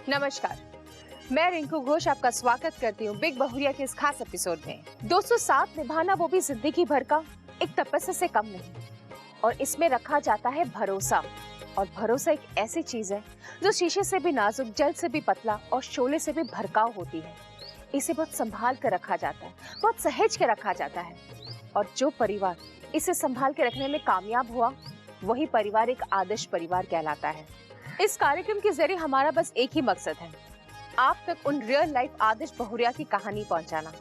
नमस्कार, मैं रिंकू घोष आपका स्वागत करती हूँ बिग बहुरिया के इस खास एपिसोड में। दोस्तों, साथ निभाना वो भी जिंदगी भर का एक तपस्या से कम नहीं, और इसमें रखा जाता है भरोसा। और भरोसा एक ऐसी चीज है जो शीशे से भी नाजुक, जल से भी पतला और शोले से भी भड़काऊ होती है। इसे बहुत संभाल कर रखा जाता है, बहुत सहेज के रखा जाता है, और जो परिवार इसे संभाल के रखने में कामयाब हुआ वही परिवार एक आदर्श परिवार कहलाता है। इस कार्यक्रम के जरिए हमारा बस एक ही मकसद है, आप तक उन रियल लाइफ आदर्श बहुरिया की कहानी पहुंचाना।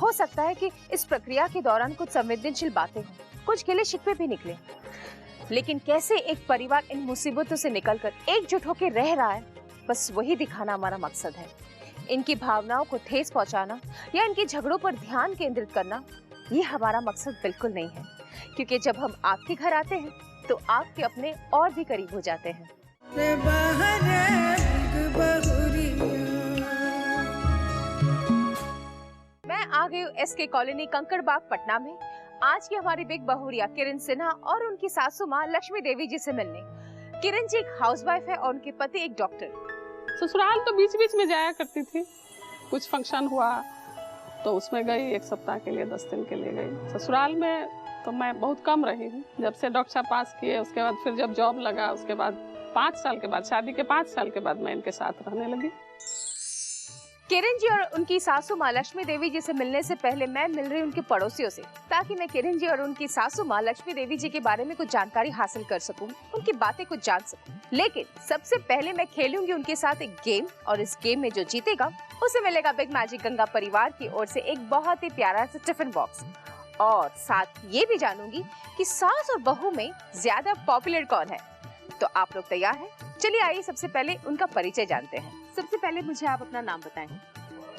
हो सकता है कि इस प्रक्रिया के दौरान कुछ संवेदनशील बातें हों, कुछ गिले शिकवे भी निकले, लेकिन कैसे एक परिवार इन मुसीबतों से निकलकर एकजुट होकर रह रहा है, बस वही दिखाना हमारा मकसद है। इनकी भावनाओं को ठेस पहुंचाना या इनके झगड़ों पर ध्यान केंद्रित करना, ये हमारा मकसद बिल्कुल नहीं है, क्योंकि जब हम आपके घर आते हैं तो आपके अपने और भी करीब हो जाते हैं। मैं आ गई हूँ एसके कॉलोनी कंकड़बाग पटना में। आज की हमारी बिग बहुरिया किरण सिन्हा और उनकी सासू माँ लक्ष्मी देवी जी से मिलने। किरण जी एक हाउसवाइफ है और उनके पति एक डॉक्टर। ससुराल तो बीच बीच में जाया करती थी, कुछ फंक्शन हुआ तो उसमें गई, 1 सप्ताह के लिए 10 दिन के लिए गई। ससुराल में तो मैं बहुत कम रही हूँ। जब से डॉक्टर साहब पास किए उसके बाद फिर जब जॉब लगा उसके बाद 5 साल के बाद, शादी के 5 साल के बाद मैं इनके साथ रहने लगी। किरण जी और उनकी सासू माँ लक्ष्मी देवी जी से मिलने से पहले मैं मिल रही उनके पड़ोसियों से, ताकि मैं किरण जी और उनकी सासू माँ लक्ष्मी देवी जी के बारे में कुछ जानकारी हासिल कर सकूं, उनकी बातें कुछ जान सकूं। लेकिन सबसे पहले मैं खेलूंगी उनके साथ एक गेम, और इस गेम में जो जीतेगा उसे मिलेगा बिग मैजिक गंगा परिवार की ओर से एक बहुत ही प्यारा सा टिफिन बॉक्स। और साथ ये भी जानूंगी कि सास और बहू में ज्यादा पॉपुलर कौन है। तो आप लोग तैयार हैं? चलिए आइए सबसे पहले उनका परिचय जानते हैं। सबसे पहले मुझे आप अपना नाम बताएं।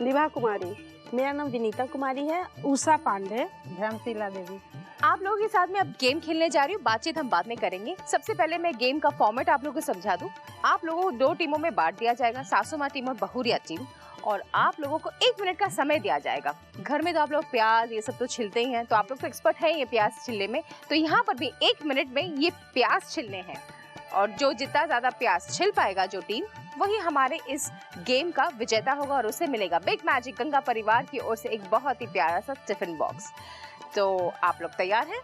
निभा कुमारी। मेरा नाम विनीता कुमारी है। उषा पांडे। धर्मशीला देवी। आप लोगों के साथ में अब गेम खेलने जा रही हूँ, बातचीत हम बाद में करेंगे। सबसे पहले मैं गेम का फॉर्मेट आप लोगों को समझा दूं। आप लोगों को 2 टीमों में बांट दिया जाएगा, सासू माँ टीम और बहुरिया टीम, और आप लोगों को 1 मिनट का समय दिया जाएगा। घर में तो आप लोग प्याज ये सब तो छिलते ही हैं, तो आप लोग तो एक्सपर्ट है ये प्याज छिलने में, तो यहाँ पर भी 1 मिनट में ये प्याज छिलने हैं, और जो जितना ज्यादा प्याज छिल पाएगा जो टीम, वही हमारे इस गेम का विजेता होगा, और उसे मिलेगा बिग मैजिक गंगा परिवार की ओर से एक बहुत ही प्यारा सा टिफिन बॉक्स। तो आप लोग तैयार हैं?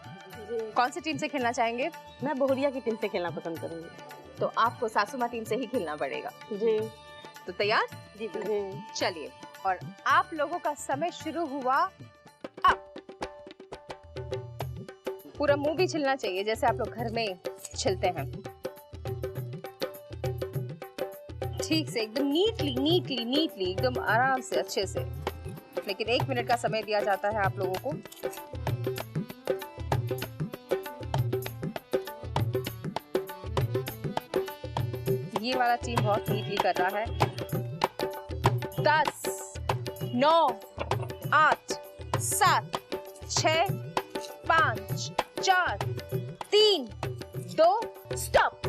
कौन सी टीम से खेलना चाहेंगे? मैं बहुरिया की टीम से खेलना पसंद करूंगी। तो आपको सासू माँ टीम से ही खेलना पड़ेगा। जी। तो तैयार? जी। चलिए, और आप लोगों का समय शुरू हुआ अब। पूरा मुंह भी छिलना चाहिए जैसे आप लोग घर में छिलते हैं, ठीक से, एकदम नीटली एकदम आराम से, अच्छे से। लेकिन 1 मिनट का समय दिया जाता है आप लोगों को। ये वाला टीम बहुत नीटली कर रहा है। 10, 9, 8, 7, 6, 5, 4, 3, 2, स्टॉप।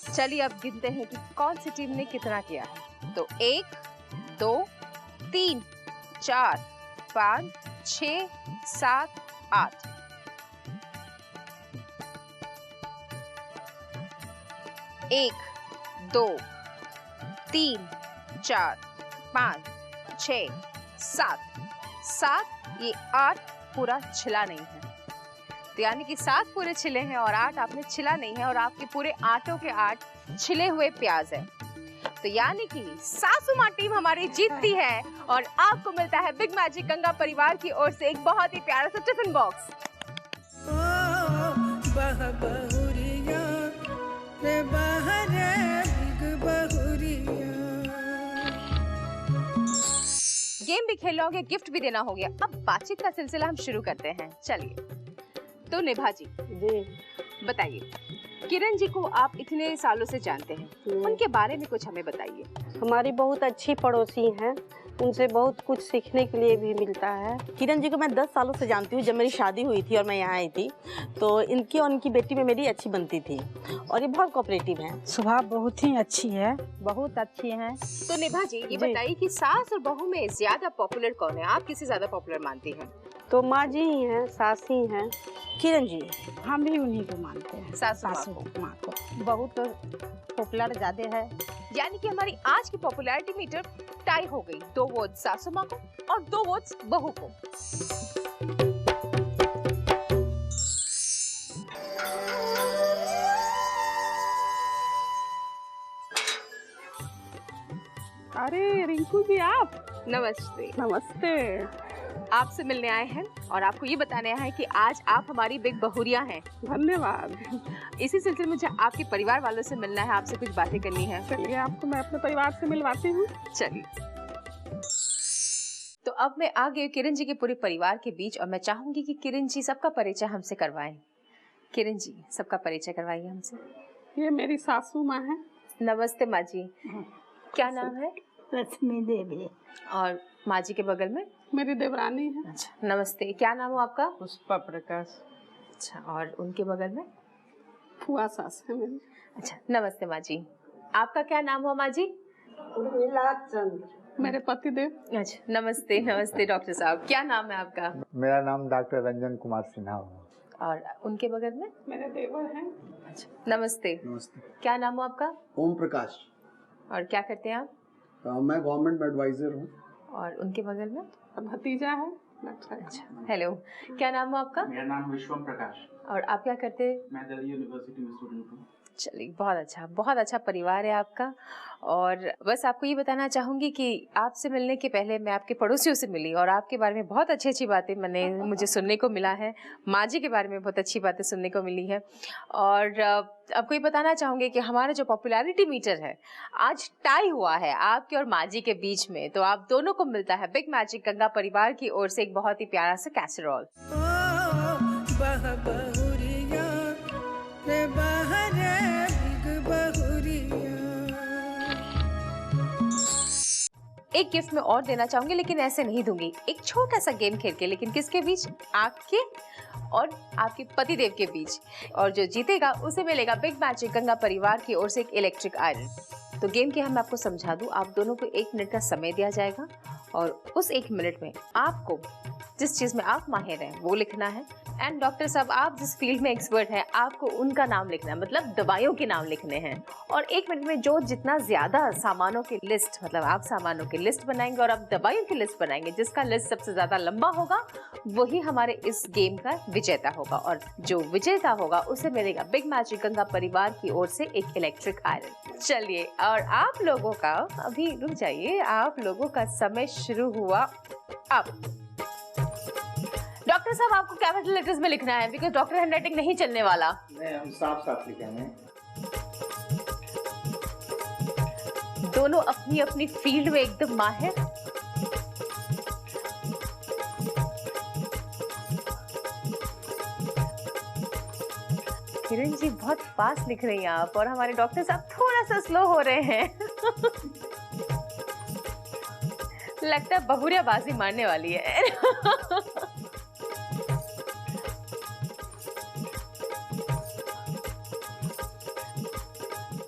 चलिए अब गिनते हैं कि कौन सी टीम ने कितना किया है। तो 1, 2, 3, 4, 5, 6, 7, 8। 1, 2, 3, 4, 5, 6, 7, ये 8 पूरा छिला नहीं है, तो यानी कि 7 पूरे छिले हैं और 8 आपने छिला नहीं है, और आपके पूरे 8 के 8 छिले हुए प्याज है। तो यानी कि सासू माँ टीम हमारी जीतती है, और आपको मिलता है बिग मैजिक गंगा परिवार की ओर से एक बहुत ही प्यारा सा टिफिन बॉक्स। गेम भी खेल लोगे, गिफ्ट भी देना हो गया। अब बातचीत का सिलसिला हम शुरू करते हैं। चलिए, तो निभा जी बताइए, किरण जी को आप इतने सालों से जानते हैं, उनके बारे में कुछ हमें बताइए। हमारी बहुत अच्छी पड़ोसी हैं, उनसे बहुत कुछ सीखने के लिए भी मिलता है। किरण जी को मैं 10 सालों से जानती हूँ। जब मेरी शादी हुई थी और मैं यहाँ आई थी, तो इनकी और इनकी बेटी में मेरी अच्छी बनती थी, और ये बहुत कोऑपरेटिव हैं। स्वभाव बहुत ही अच्छी है, बहुत अच्छी हैं। तो निभा जी ये बताइए कि सास और बहू में ज्यादा पॉपुलर कौन है? आप किसे ज्यादा पॉपुलर मानती हैं? तो माँ जी ही हैं, सास ही हैं। किरण जी, हम भी उन्हीं को मानते हैं, सासू माँ सासू को। माँ को। बहुत पॉपुलर ज्यादा है। यानी कि हमारी आज की पॉपुलैरिटी मीटर टाई हो गई, 2 वोट सासू माँ को और 2 वोट्स बहू को। अरे रिंकू जी आप, नमस्ते। नमस्ते। आपसे मिलने आए हैं और आपको ये बताने आए हैं कि आज आप हमारी बिग बहुरिया हैं। धन्यवाद। इसी सिलसिले में मुझे आपके परिवार वालों से मिलना है, आपसे कुछ बातें करनी है। चलिए आपको मैं अपने परिवार से मिलवाती हूँ। चलिए। तो अब मैं आ गई किरण जी के पूरे परिवार के बीच और मैं चाहूंगी कि किरण जी सबका परिचय हमसे करवाएं। किरण जी सबका परिचय करवाइए हमसे। ये मेरी सासू माँ है। नमस्ते माँ जी, क्या नाम है? लक्ष्मी देवी। और माँ जी के बगल में? मेरी देवरानी है। अच्छा, नमस्ते, क्या नाम हो आपका? पुष्पा प्रकाश। अच्छा, और उनके बगल में? फुआ सास है मेरी। अच्छा, नमस्ते माँ जी, आपका क्या नाम हो माँ जी? मेरे पति देव। अच्छा, नमस्ते। नमस्ते डॉक्टर साहब, क्या नाम है आपका? मेरा नाम डॉक्टर रंजन कुमार सिन्हा है। और उनके बगल में? मेरे देवर हैं। अच्छा, नमस्ते। नमस्ते। क्या नाम हो आपका? ओम प्रकाश। और क्या करते हैं आप? मैं गवर्नमेंट एडवाइजर हूँ। और उनके बगल में? भतीजा है। अच्छा, हेलो, क्या नाम हो आपका? मेरा नाम विश्वम प्रकाश। और आप क्या करते हैं? मैं दिल्ली यूनिवर्सिटी में स्टूडेंट हूँ। चलिए, बहुत अच्छा परिवार है आपका। और बस आपको ये बताना चाहूँगी कि आपसे मिलने के पहले मैं आपके पड़ोसियों से मिली और आपके बारे में बहुत अच्छी बातें मुझे सुनने को मिला है। माँ जी के बारे में बहुत अच्छी बातें सुनने को मिली है। और आपको ये बताना चाहूँगी कि हमारा जो पॉपुलैरिटी मीटर है आज टाई हुआ है आपके और माँ जी के बीच में। तो आप दोनों को मिलता है बिग मैजिक गंगा परिवार की ओर से एक बहुत ही प्यारा सा कैसरोल। एक गिफ्ट मैं और देना चाहूंगी, लेकिन ऐसे नहीं दूंगी। एक छोटा सा गेम खेल के, लेकिन किसके बीच? आपके और आपके पतिदेव के बीच। और जो जीतेगा उसे मिलेगा बिग मैजिक गंगा परिवार की ओर से एक इलेक्ट्रिक आयरन। तो गेम के हम आपको समझा दूं, आप दोनों को 1 मिनट का समय दिया जाएगा और उस 1 मिनट में आपको जिस चीज में आप माहिर हैं वो लिखना है। एंड डॉक्टर साहब, आप जिस फील्ड में एक्सपर्ट हैं आपको उनका नाम लिखना है, मतलब दवाइयों के नाम लिखने हैं। और 1 मिनट में जो जितना ज्यादा सामानों की लिस्ट, मतलब आप सामानों की लिस्ट बनाएंगे और आप दवाइयों की लिस्ट बनाएंगे, जिसका लिस्ट सबसे ज्यादा लंबा होगा वही हमारे इस गेम का विजेता होगा। और जो विजेता होगा उसे मिलेगा बिग मैजिक गंगा परिवार की ओर से एक इलेक्ट्रिक आयरन। चलिए, और आप लोगों का अभी रुक जाइए, आप लोगों का समय शुरू हुआ अब। डॉक्टर साहब, आपको कैपिटल लेटर्स में लिखना है बिकॉज डॉक्टर हैंडराइटिंग नहीं चलने वाला। नहीं, हम साफ साफ लिखेंगे। दोनों अपनी अपनी फील्ड में एकदम माहिर। किरण जी बहुत फास्ट लिख रही हैं आप, और हमारे डॉक्टर साहब थोड़ा सा स्लो हो रहे हैं। लगता है बहुरिया बाजी मारने वाली है।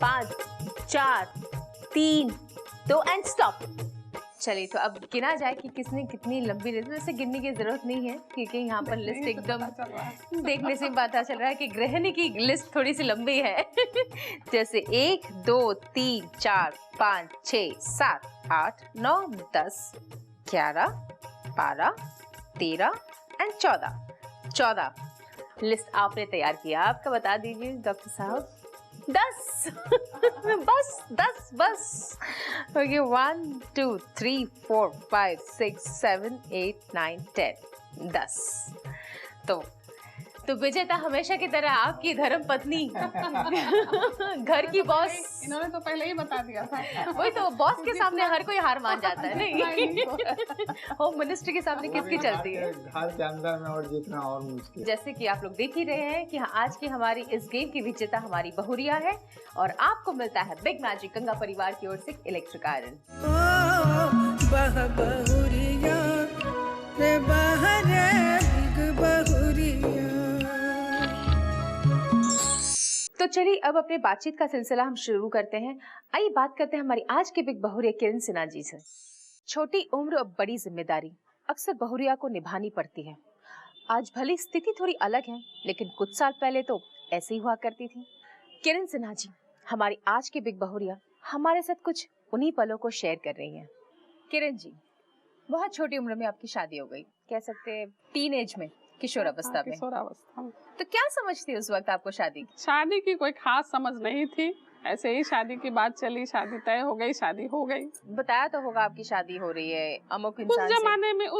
5, 4, 3, 2 एंड स्टॉप। चलिए, तो अब गिना जाए कि किसने कितनी लंबी लिस्ट। वैसे गिनने की जरूरत नहीं है क्योंकि यहाँ पर लिस्ट एकदम देखने से पता चल रहा है कि गृहिणी की लिस्ट थोड़ी सी लंबी है। जैसे 1, 2, 3, 4, 5, 6, 7, 8, 9, 10, 11, 12, 13 एंड 14 लिस्ट आपने तैयार किया। आपका बता दीजिए डॉक्टर साहब। 10। बस ओके, 1, 2, 3, 4, 5, 6, 7, 8, 9, 10 10। तो विजेता हमेशा की तरह आपकी धर्म पत्नी, घर की बॉस। इन्होंने तो पहले ही बता दिया था। वही तो, बॉस के सामने हर कोई हार मान जाता है। नहीं, होम मिनिस्टर के सामने किसकी चलती है? घर के अंदर में और जीतना और मुश्किल। जैसे कि आप लोग देख ही रहे हैं कि आज की हमारी इस गेम की विजेता हमारी बहुरिया है और आपको मिलता है बिग मैजिक गंगा परिवार की ओर से इलेक्ट्रिक आयरन। तो चलिए, अब अपने बातचीत का सिलसिला हम शुरू करते हैं। आइए बात करते हैं हमारी आज की बिग बहुरिया किरण सिन्हा जी से। छोटी उम्र और बड़ी जिम्मेदारी अक्सर बहुरिया को निभानी पड़ती है। आज भली स्थिति थोड़ी अलग है, लेकिन कुछ साल पहले तो ऐसे ही हुआ करती थी। किरण सिन्हा जी, हमारी आज की बिग बहुरिया हमारे साथ कुछ उन्हीं पलों को शेयर कर रही हैं। किरण जी, बहुत छोटी उम्र में आपकी शादी हो गई, कह सकते हैं टीन एज में, किशोर अवस्था में। किशोरावस्था में। तो क्या समझती उस वक्त आपको शादी? शादी की कोई खास समझ नहीं थी, ऐसे ही शादी की बात चली, शादी तय हो गई, शादी हो गई। बताया तो होगा आपकी शादी हो रही है अमुक उस इंसान से।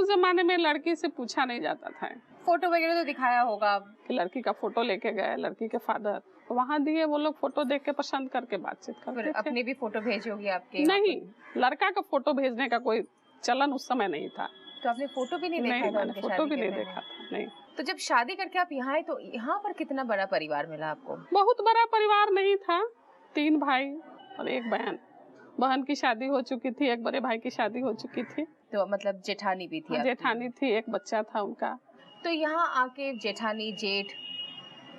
जमाने में लड़की से पूछा नहीं जाता था फोटो वगैरह तो दिखाया होगा कि लड़की का फोटो लेके गए, लड़की के फादर तो वहाँ दिए, वो लोग फोटो देख के पसंद करके बातचीत फिर करते थे। अपने भी फोटो भेजी होगी आपके? नहीं, लड़का का फोटो भेजने का कोई चलन उस समय नहीं था। तो आपने फोटो भी नहीं देखा था? मैंने उनके फोटो शादी भी के नहीं पहले? देखा था। नहीं। तो जब शादी करके आप यहाँ आए तो यहाँ पर कितना बड़ा परिवार मिला आपको? बहुत बड़ा परिवार नहीं था, 3 भाई और 1 बहन। बहन की शादी हो चुकी थी, एक बड़े भाई की शादी हो चुकी थी, तो मतलब जेठानी भी थी आपकी? जेठानी थी, एक बच्चा था उनका। तो यहाँ आके जेठानी, जेठ,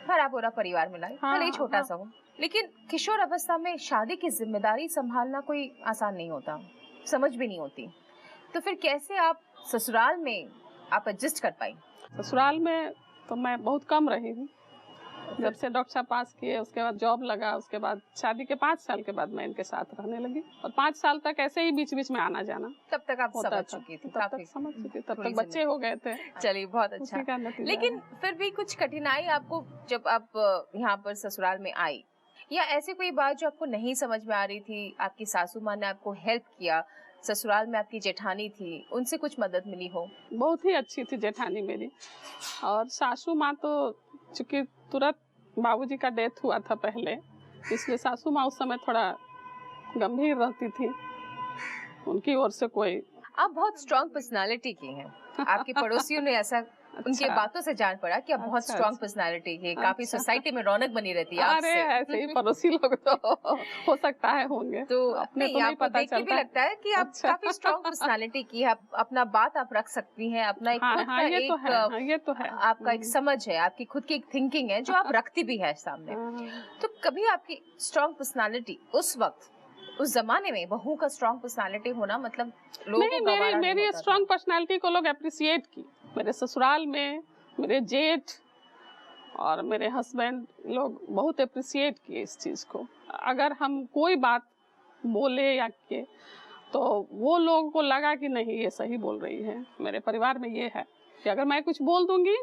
भरा पूरा परिवार मिला, भले ही छोटा सा हो। लेकिन किशोर अवस्था में शादी की जिम्मेदारी संभालना कोई आसान नहीं होता, समझ भी नहीं होती। तो फिर कैसे आप ससुराल में आप एडजस्ट कर पाई? ससुराल में तो मैं बहुत कम रही हूँ। जब से डॉक्टर पास किए, उसके बाद जॉब लगा, उसके बाद शादी के 5 साल के बाद मैं इनके साथ रहने लगी और 5 साल तक ऐसे ही बीच बीच में आना जाना। तब तक आप होता समझ था। चुकी थी? तब काफी तक समझ चुकी, तब थोड़ी तक बच्चे हो गए थे। चलिए, बहुत अच्छा। उसी का नतीजा लेकिन है। फिर भी कुछ कठिनाई आपको जब आप यहाँ पर ससुराल में आई, या ऐसी कोई बात जो आपको नहीं समझ में आ रही थी, आपकी सासू माँ ने आपको हेल्प किया, ससुराल में आपकी जेठानी थी, उनसे कुछ मदद मिली हो? बहुत ही अच्छी थी जेठानी मेरी, और सासू माँ तो चूंकि तुरंत बाबूजी का डेथ हुआ था पहले, इसलिए सासू माँ उस समय थोड़ा गंभीर रहती थी। उनकी ओर से कोई आप बहुत स्ट्रॉन्ग पर्सनालिटी की हैं। आपके पड़ोसियों ने ऐसा उनके बातों से जान पड़ा कि आप बहुत स्ट्रॉन्ग पर्सनालिटी की, काफी सोसाइटी में रौनक बनी रहती है अरे आपसे। ऐसे ही पड़ोसी लोग तो हो सकता है होंगे, तो अपने नहीं, तो नहीं आपको पता देख के भी चलता। लगता है कि आप अच्छा। काफी स्ट्रॉन्ग पर्सनालिटी की है, आप अपना बात आप रख सकती हैं, अपना एक खुद का ये एक तो है, हाँ, ये तो है। आपका एक समझ है, आपकी खुद की एक थिंकिंग है जो आप रखती भी है सामने। तो कभी आपकी स्ट्रॉन्ग पर्सनालिटी उस वक्त, उस जमाने में बहू का स्ट्रॉन्ग पर्सनालिटी होना मतलब लोगों को गवारा नहीं मेरी होता था। स्ट्रॉन्ग पर्सनालिटी को लोग अप्रिशिएट की। मेरे ससुराल में मेरे जेठ और मेरे हस्बैंड लोग बहुत अप्रिशिएट किए इस चीज़ को। अगर हम कोई बात बोले या के, तो वो लोगों को लगा कि नहीं ये सही बोल रही है। मेरे परिवार में ये है कि अगर मैं कुछ बोल दूंगी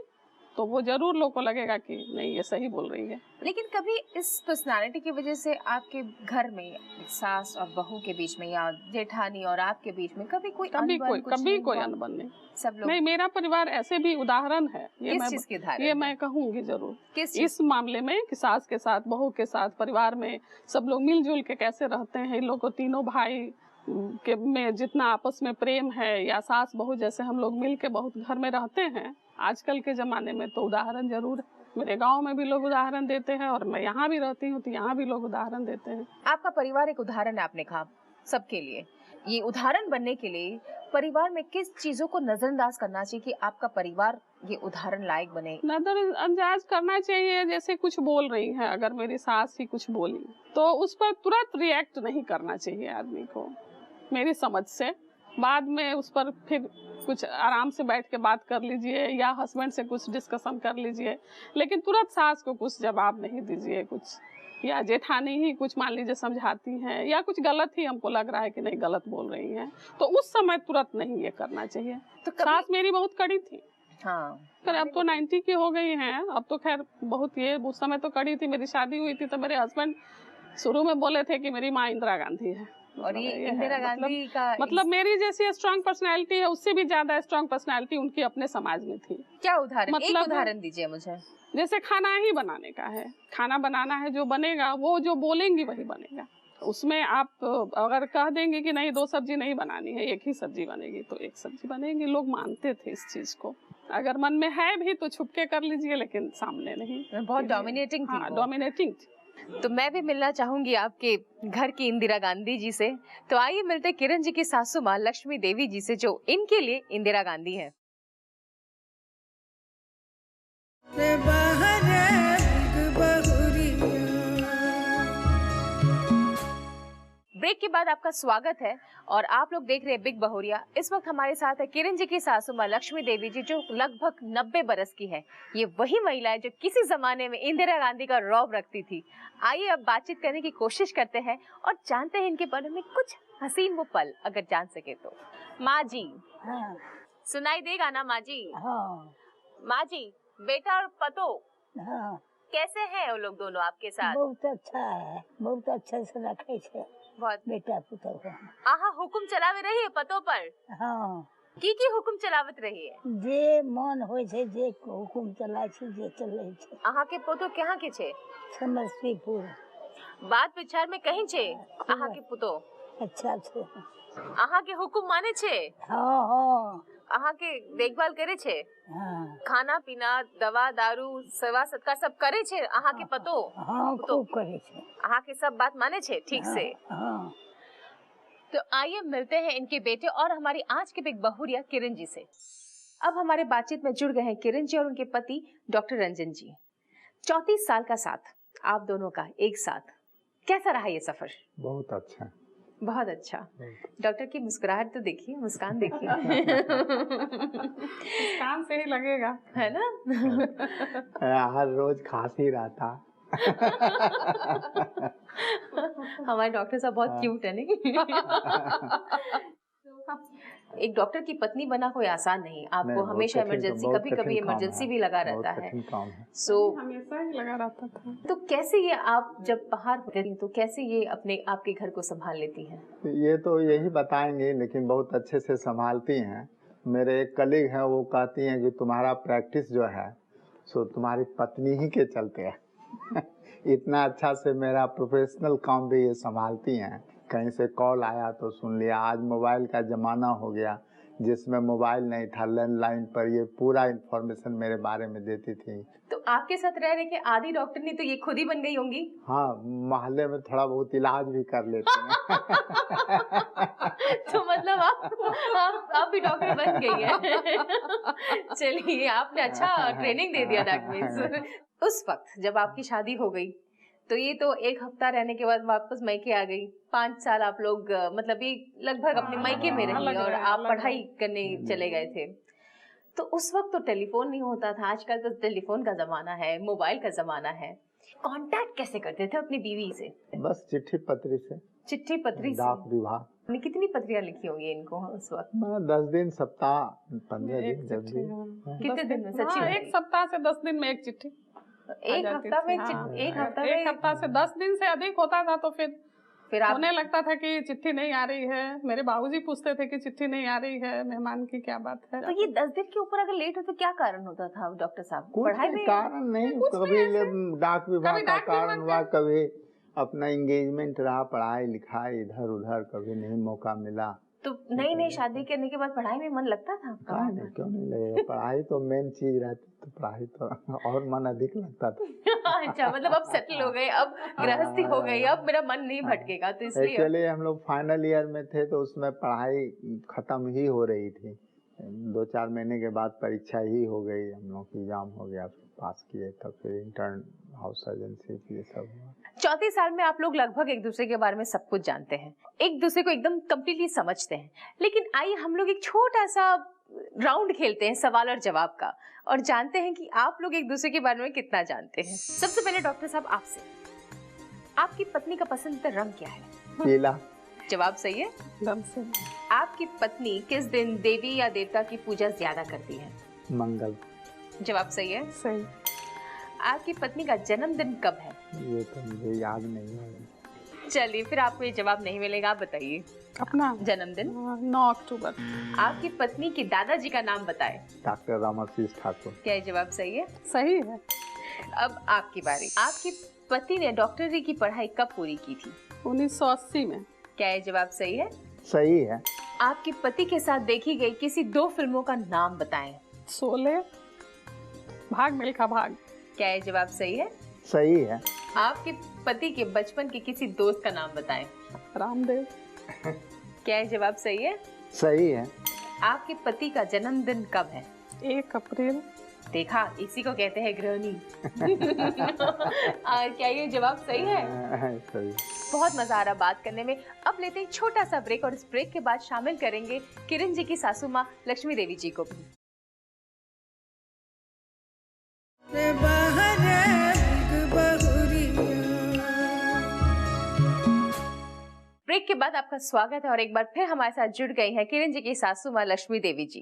तो वो जरूर लोगों को लगेगा कि नहीं ये सही बोल रही है। लेकिन कभी इस पर्सनालिटी की वजह से आपके घर में सास और बहू के बीच में या जेठानी और आपके बीच में कभी कोई कभी कोई हुआ? अनबन नहीं। सब लोग नहीं, मेरा परिवार ऐसे भी उदाहरण है। किस चीज के उदाहरण ये है? मैं कहूँगी जरूर किस इस मामले में कि सास के साथ, बहू के साथ, परिवार में सब लोग मिलजुल के कैसे रहते हैं। इन लोग को तीनों भाई के में जितना आपस में प्रेम है, या सास बहू जैसे हम लोग मिल के बहुत घर में रहते हैं, आजकल के ज़माने में तो उदाहरण जरूर है। मेरे गांव में भी लोग उदाहरण देते हैं और मैं यहाँ भी रहती हूँ तो यहाँ भी लोग उदाहरण देते हैं। आपका परिवार एक उदाहरण है, आपने कहा सबके लिए। ये उदाहरण बनने के लिए परिवार में किस चीजों को नजरअंदाज करना चाहिए कि आपका परिवार ये उदाहरण लायक बने? नजरअंदाज करना चाहिए, जैसे कुछ बोल रही है, अगर मेरी सास ही कुछ बोली तो उस पर तुरंत रिएक्ट नहीं करना चाहिए आदमी को, मेरी समझ से। बाद में उस पर फिर कुछ आराम से बैठ के बात कर लीजिए या हस्बैंड से कुछ डिस्कशन कर लीजिए, लेकिन तुरंत सास को कुछ जवाब नहीं दीजिए। कुछ या जेठानी ही कुछ मान लीजिए समझाती हैं या कुछ गलत ही हमको लग रहा है कि नहीं गलत बोल रही हैं, तो उस समय तुरंत नहीं ये करना चाहिए। तो सास मेरी बहुत कड़ी थी। हाँ, पर अब तो 90 की हो गई हैं, अब तो खैर बहुत, ये उस समय तो कड़ी थी। मेरी शादी हुई थी तो मेरे हस्बैंड शुरू में बोले थे कि मेरी माँ इंदिरा गांधी है। और ये इंदिरा गांधी का मतलब मेरी जैसी स्ट्रॉन्ग पर्सनैलिटी है, उससे भी ज्यादा स्ट्रॉन्ग पर्सनैलिटी उनकी अपने समाज में थी। क्या उदाहरण? मतलब एक उदाहरण दीजिए मुझे। जैसे खाना ही बनाने का है, खाना बनाना है, जो बनेगा वो जो बोलेंगी वही बनेगा। उसमें आप अगर कह देंगे कि नहीं 2 सब्जी नहीं बनानी है, एक ही सब्जी बनेगी, तो 1 सब्जी बनेगी। लोग मानते थे इस चीज को। अगर मन में है भी तो छुपके कर लीजिए, लेकिन सामने नहीं। बहुत डोमिनेटिंग थी। हाँ, डोमिनेटिंग थी। तो मैं भी मिलना चाहूंगी आपके घर की इंदिरा गांधी जी से। तो आइए मिलते हैं किरण जी की सासू माँ लक्ष्मी देवी जी से, जो इनके लिए इंदिरा गांधी है। ब्रेक के बाद आपका स्वागत है और आप लोग देख रहे हैं बिग बहुरिया। इस वक्त हमारे साथ है किरण जी की सासू माँ लक्ष्मी देवी जी, जो लगभग 90 बरस की है। ये वही महिला है जो किसी जमाने में इंदिरा गांधी का रौब रखती थी। आइए अब बातचीत करने की कोशिश करते हैं और जानते हैं इनके बारे में कुछ हसीन वो पल, अगर जान सके तो। माँ जी, हाँ सुनाई देगा ना माँ जी? हाँ माँ जी, बेटा और पतो हाँ कैसे हैं वो लोग दोनों आपके साथ? बहुत अच्छा है, बहुत अच्छा से रखे छे बहुत। बेटा पुतौ को। आहा, हुकुम चलावे रही है पतो पर? हाँ, की हुकुम चलावत रही है? जे मन होय छे, जे हुकुम चलाय छे, जे चले छे। आहा के पोतो कहाँ के छे? समस्तीपुर। बात विचार में कहीं छे आहा के पुतो? अच्छा छे। आहा के हुकुम माने छे? हाँ हाँ आहा के देखभाल करे छे? हाँ खाना पीना, दवा दारू, सेवा सत्कार सब करे छे आहा के पतो? हाँ, खूब करे छे। आहा के सब बात माने छे ठीक से? हाँ तो आइए मिलते हैं इनके बेटे और हमारी आज के बिग बहुरिया किरण जी से। अब हमारे बातचीत में जुड़ गए हैं किरण जी और उनके पति डॉक्टर रंजन जी। 34 साल का साथ आप दोनों का एक साथ, कैसा रहा ये सफर? बहुत अच्छा। बहुत अच्छा। डॉक्टर की मुस्कुराहट तो देखिए, मुस्कान देखिए। काम से ही लगेगा, है ना? हर रोज खांस ही रहा था। हमारे डॉक्टर साहब बहुत क्यूट है नहीं? एक डॉक्टर की पत्नी बना कोई आसान नहीं। आपको बहुत हमेशा कठिन, इमरजेंसी, बहुत कभी कठिन कभी काम इमरजेंसी है। भी लगा बहुत रहता है। कठिन काम है। सो हमेशा ही लगा रहता था। तो कैसे ये आप जब बाहर होती हैं तो कैसे ये अपने आपके घर को संभाल लेती हैं? ये तो यही बताएंगे, लेकिन बहुत अच्छे से संभालती हैं। मेरे एक कलीग हैं, वो कहती हैं कि तुम्हारा प्रैक्टिस जो है सो तुम्हारी पत्नी ही के चलते है। इतना अच्छा से मेरा प्रोफेशनल काम भी ये संभालती हैं। कहीं से कॉल आया तो सुन लिया। आज मोबाइल का ज़माना हो गया, जिसमें मोबाइल नहीं था, लैंडलाइन पर ये पूरा इंफॉर्मेशन मेरे बारे में देती थी। तो आपके साथ रह रहे के आधी डॉक्टर नहीं तो ये खुद ही बन गई होंगी? हाँ, मोहल्ले में थोड़ा बहुत इलाज भी कर लेती हैं। तो मतलब आप भी डॉक्टर बन गई है। चलिए, आपने अच्छा ट्रेनिंग दे दिया दैट मींस। उस वक्त जब आपकी शादी हो गई तो ये तो एक हफ्ता रहने के बाद वापस मायके आ गई। 5 साल आप लोग मतलब ये लगभग अपने मायके में रही और आप पढ़ाई करने चले गए थे। तो उस वक्त तो टेलीफोन नहीं होता था, आजकल तो टेलीफोन का जमाना है, मोबाइल का जमाना है। कांटेक्ट कैसे करते थे अपनी बीवी से? बस चिट्ठी पत्री से, चिट्ठी पत्री से? डाक विभाग। आपने कितनी पत्रियां लिखी होंगी इनको उस वक्त? मैं 10 दिन, सप्ताह, 15 दिन, जब भी। कितने दिन में? सच्ची एक सप्ताह से 10 दिन में एक चिट्ठी। एक हफ्ता में? एक हफ्ता से 10 दिन से अधिक होता था तो फिर आप होने लगता था कि चिट्ठी नहीं आ रही है। मेरे बाबूजी पूछते थे कि चिट्ठी नहीं आ रही है, मेहमान की क्या बात है। तो ये 10 दिन के ऊपर अगर लेट हो तो क्या कारण होता था डॉक्टर साहब? कुछ पढ़ाई में कारण नहीं, कभी डाक विभाग का कारण हुआ, कभी अपना एंगेजमेंट रहा, पढ़ाई लिखाई इधर उधर, कभी नहीं मौका मिला। तो नई शादी करने के बाद पढ़ाई में मन लगता था आपका? क्यों नहीं लगेगा? पढ़ाई तो मेन चीज रहती, तो पढ़ाई तो और मन अधिक लगता था। अच्छा, मतलब अब सेटल हो गए, अब गृहस्थी हो गई, अब मेरा मन नहीं भटकेगा, तो इसलिए। एक्चुअली हम लोग फाइनल ईयर में थे तो उसमें पढ़ाई खत्म ही हो रही थी। 2-4 महीने के बाद परीक्षा ही हो गई, हम लोग एग्जाम हो गया, पास किए, तो फिर इंटर्न, हाउस सर्जनशिप, ये सब हुआ। 34 साल में आप लोग लगभग एक दूसरे के बारे में सब कुछ जानते हैं, एक दूसरे को एकदम कम्प्लीटली समझते हैं। लेकिन आइए हम लोग एक छोटा सा राउंड खेलते हैं सवाल और जवाब का, और जानते हैं कि आप लोग एक दूसरे के बारे में कितना जानते हैं। सबसे पहले डॉक्टर साहब आपसे, आपकी पत्नी का पसंदीदा रंग क्या है? पीला। जवाब सही है। आपकी पत्नी किस दिन देवी या देवता की पूजा ज्यादा करती है? मंगल। जवाब सही है। सही। आपकी पत्नी का जन्मदिन कब है? ये तो मुझे याद नहीं है। चलिए, फिर आपको ये जवाब नहीं मिलेगा, आप बताइए अपना जन्मदिन। 9 अक्टूबर। आपकी पत्नी के दादाजी का नाम बताएं। डॉक्टर रामाशीष ठाकुर। क्या ये जवाब सही है? सही है। अब आपकी बारी। आपके पति ने डॉक्टरी की पढ़ाई कब पूरी की थी? 1980 में। क्या ये जवाब सही है? सही है। आपके पति के साथ देखी गई किसी 2 फिल्मों का नाम बताएं। शोले, भाग मिल्खा भाग। क्या ये जवाब सही है? सही है। आपके पति के बचपन के किसी दोस्त का नाम बताएं। रामदेव। क्या ये जवाब सही है? सही है। आपके पति का जन्मदिन कब है? 1 अप्रैल। देखा, इसी को कहते हैं गृहिणी। और क्या ये जवाब सही है? सही। बहुत मजा आ रहा बात करने में। अब लेते हैं छोटा सा ब्रेक और इस ब्रेक के बाद शामिल करेंगे किरण जी की सासू माँ लक्ष्मी देवी जी को भी। ब्रेक के बाद आपका स्वागत है और एक बार फिर हमारे साथ जुड़ गई हैं किरण जी की सासू माँ लक्ष्मी देवी जी।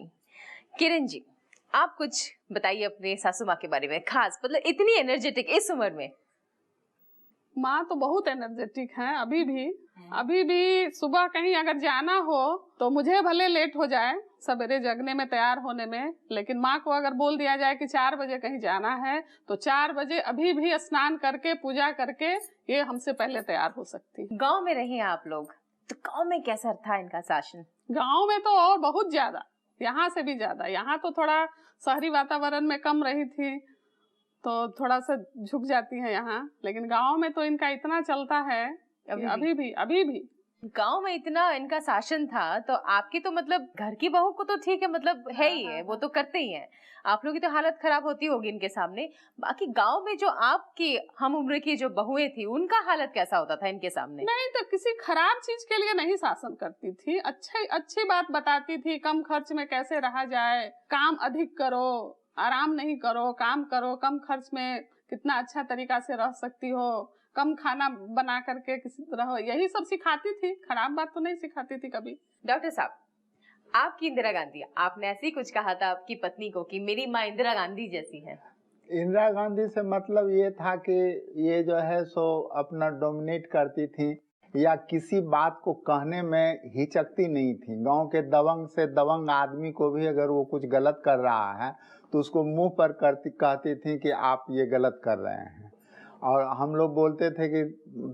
किरण जी, आप कुछ बताइए अपने सासू माँ के बारे में, खास मतलब इतनी एनर्जेटिक इस उम्र में। माँ तो बहुत एनर्जेटिक हैं अभी भी सुबह कहीं अगर जाना हो तो मुझे भले लेट हो जाए सवेरे जगने में, तैयार होने में, लेकिन माँ को अगर बोल दिया जाए कि 4 बजे कहीं जाना है तो 4 बजे अभी भी स्नान करके पूजा करके ये हमसे पहले तैयार हो सकती है। गांव में रहे आप लोग, तो गांव में कैसा था इनका शासन? गांव में तो और बहुत ज्यादा, यहाँ से भी ज्यादा। यहाँ तो थोड़ा शहरी वातावरण में कम रही थी तो थोड़ा सा झुक जाती है यहाँ, लेकिन गांव में तो इनका इतना चलता है अभी भी। गांव में इतना इनका शासन था तो आपकी तो मतलब घर की बहू को तो ठीक है, मतलब है ही है, वो तो करते ही हैं। आप लोगों की तो हालत खराब होती होगी इनके सामने। बाकी गांव में जो आपकी हम उम्र की जो बहुएं थी उनका हालत कैसा होता था इनके सामने? नहीं तो किसी खराब चीज के लिए नहीं शासन करती थी, अच्छी बात बताती थी। कम खर्च में कैसे रहा जाए, काम अधिक करो, आराम नहीं करो, काम करो, कम खर्च में कितना अच्छा तरीका से रह सकती हो, कम खाना बना करके किसी तरह, यही सब सिखाती थी। खराब बात तो नहीं सिखाती थी कभी। डॉक्टर साहब, आपकी इंदिरा गांधी, आपने ऐसे ही कुछ कहा था आपकी पत्नी को कि मेरी माँ इंदिरा गांधी जैसी है। इंदिरा गांधी से मतलब ये था कि ये जो है सो अपना डोमिनेट करती थी या किसी बात को कहने में हिचकती नहीं थी। गांव के दबंग से दबंग आदमी को भी अगर वो कुछ गलत कर रहा है तो उसको मुंह पर कहती थी कि आप ये गलत कर रहे हैं। और हम लोग बोलते थे कि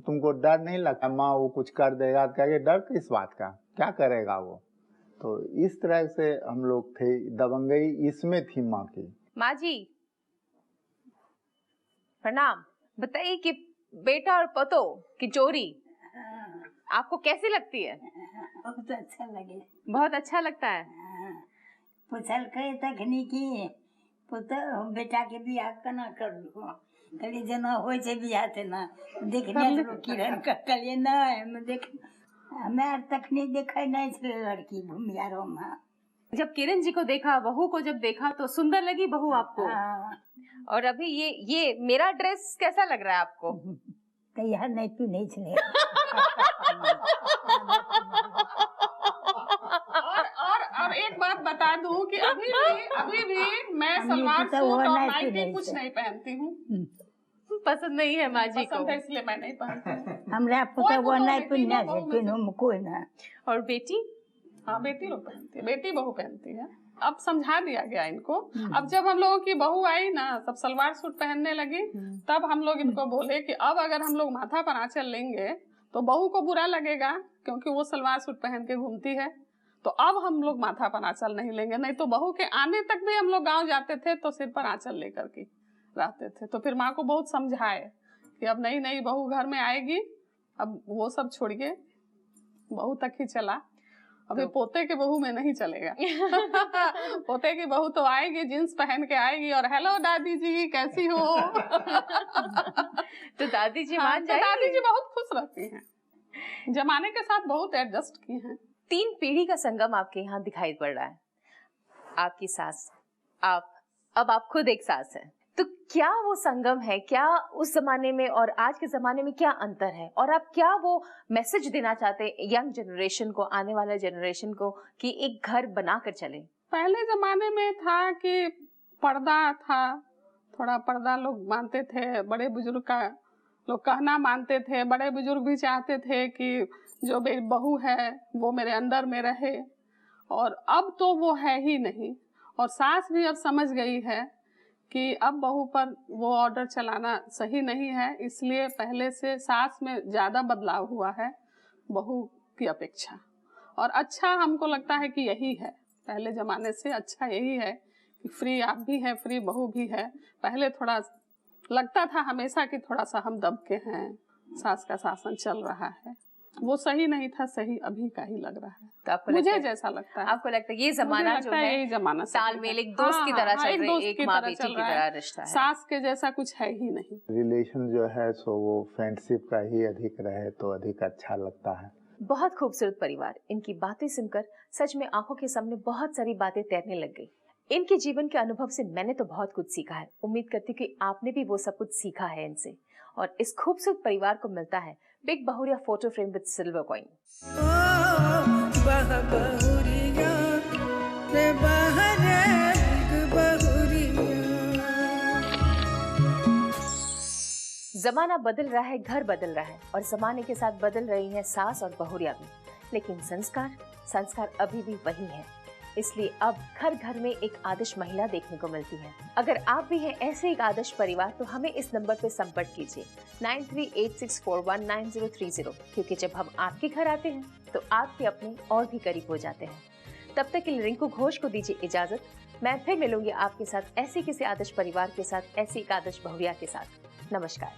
तुमको डर नहीं लगता माँ वो कुछ कर देगा? कहेंगे डर किस बात का, क्या करेगा वो? तो इस तरह से हम लोग थे, दबंगई इसमें थी माँ की। माँ जी प्रणाम। बताइए कि बेटा और पतो की चोरी आपको कैसी लगती है? बहुत अच्छा लगे। बहुत अच्छा लगता है। पूछल के तखनी की पुत्र बेटा के बियाह केना करलू, कहलिए जेना होय छै बियाह तेना देखने किरण का, कहलिए नहीं हम देख हमें तखनी देखे नहीं छे लड़की भूमियारो में। जब किरण जी को देखा, बहू को जब देखा तो सुंदर लगी बहू आपको? हाँ। और अभी ये मेरा ड्रेस कैसा लग रहा है आपको? तैयार नहीं तू नहीं छे। और एक बात बता दूं कि अभी भी मैं सलवार सूट और नाइटी कुछ नहीं पहनती हूँ। पसंद नहीं है माँ जी को? पसंद है इसलिए मैं नहीं पहनती। हमरा पुता वो नहीं पुण्य से तीनों कोई ना। और बेटी? हाँ बेटी लोग पहनती है, बेटी बहू पहनती है। अब समझा दिया गया इनको। अब जब हम लोगों की बहू आई ना, सब सलवार सूट पहनने लगी, तब हम लोग इनको बोले कि अब अगर हम लोग माथा पर आंचल लेंगे तो बहू को बुरा लगेगा क्योंकि वो सलवार सूट पहन के घूमती है। तो अब हम लोग माथा पर आंचल नहीं लेंगे। नहीं तो बहू के आने तक भी हम लोग गाँव जाते थे तो सिर पर आंचल लेकर के रहते थे। तो फिर माँ को बहुत समझाए कि अब नई बहू घर में आएगी, अब वो सब छोड़िए, बहू तक ही चला, अभी तो पोते के बहू में नहीं चलेगा। पोते की बहू तो आएगी, जींस पहन के आएगी और हेलो दादी जी कैसी हो। तो दादी जी मान जाएंगी? दादी जी बहुत खुश रहती हैं, जमाने के साथ बहुत एडजस्ट की हैं। 3 पीढ़ी का संगम आपके यहाँ दिखाई पड़ रहा है। आपकी सास, अब आप खुद एक सास हैं, तो क्या वो संगम है? क्या उस जमाने में और आज के जमाने में क्या अंतर है? और आप क्या वो मैसेज देना चाहते हैं यंग जनरेशन को, आने वाले जनरेशन को, कि एक घर बनाकर चले? पहले जमाने में था कि पर्दा था, थोड़ा पर्दा लोग मानते थे, बड़े बुजुर्ग का लोग कहना मानते थे। बड़े बुजुर्ग भी चाहते थे कि जो बहू है वो मेरे अंदर में रहे, और अब तो वो है ही नहीं। और सास भी अब समझ गई है कि अब बहू पर वो ऑर्डर चलाना सही नहीं है, इसलिए पहले से सास में ज़्यादा बदलाव हुआ है बहू की अपेक्षा। और अच्छा हमको लगता है कि यही है, पहले ज़माने से अच्छा यही है कि फ्री आप भी हैं, फ्री बहू भी है। पहले थोड़ा लगता था हमेशा कि थोड़ा सा हम दब के हैं, सास का शासन चल रहा है। वो सही नहीं था, सही अभी का ही लग रहा है। तो आपको मुझे लगता है, जैसा लगता है, आपको लगता है ये मुझे जमाना जो लगता है है यही जमाना सही तालमेल है। एक दोस्त की तरह चल एक रही दोस्त है, एक की माँ तरह बेटी चल की रहा तरह है। रिश्ता है। सास के जैसा कुछ है ही नहीं। रिलेशन जो है सो वो फ्रेंडशिप का ही अधिक रहे तो अधिक अच्छा लगता है। बहुत खूबसूरत परिवार। इनकी बातें सुनकर सच में आंखों के सामने बहुत सारी बातें तैरने लग गई। इनके जीवन के अनुभव से मैंने तो बहुत कुछ सीखा है। उम्मीद करती हूँ कि आपने भी वो सब कुछ सीखा है इनसे। और इस खूबसूरत परिवार को मिलता है बिग बहुरिया photo frame with silver coin. जमाना बदल रहा है, घर बदल रहा है और जमाने के साथ बदल रही हैं सास और बहुरिया भी, लेकिन संस्कार अभी भी वही है। इसलिए अब घर घर में एक आदर्श महिला देखने को मिलती है। अगर आप भी हैं ऐसे एक आदर्श परिवार तो हमें इस नंबर पे संपर्क कीजिए 9386419030, क्योंकि जब हम आपके घर आते हैं तो आपके अपने और भी करीब हो जाते हैं। तब तक के लिए रिंकू घोष को दीजिए इजाजत। मैं फिर मिलूंगी आपके साथ ऐसे किसी आदर्श परिवार के साथ, ऐसी एक आदर्श बहुरिया के साथ। नमस्कार।